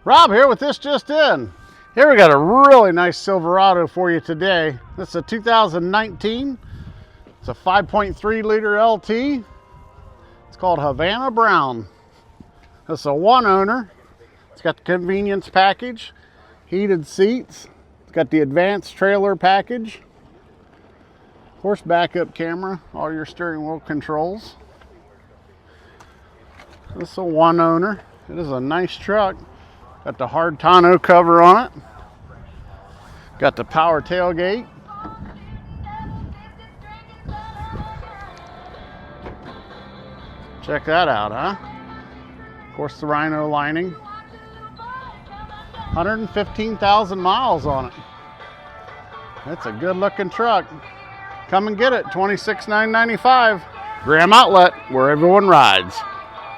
Rob here with This Just In. Here we got a really nice Silverado for you today. This is a 2019. It's a 5.3 liter LT. It's called Havana Brown. It's a one owner. It's got the convenience package, heated seats. It's got the advanced trailer package, horse backup camera, all your steering wheel controls. This is a one owner. It is a nice truck. Got the hard tonneau cover on it. Got the power tailgate. Check that out, huh? Of course, the rhino lining. 115,000 miles on it. That's a good looking truck. Come and get it, $26,995. Graham Outlet, where everyone rides.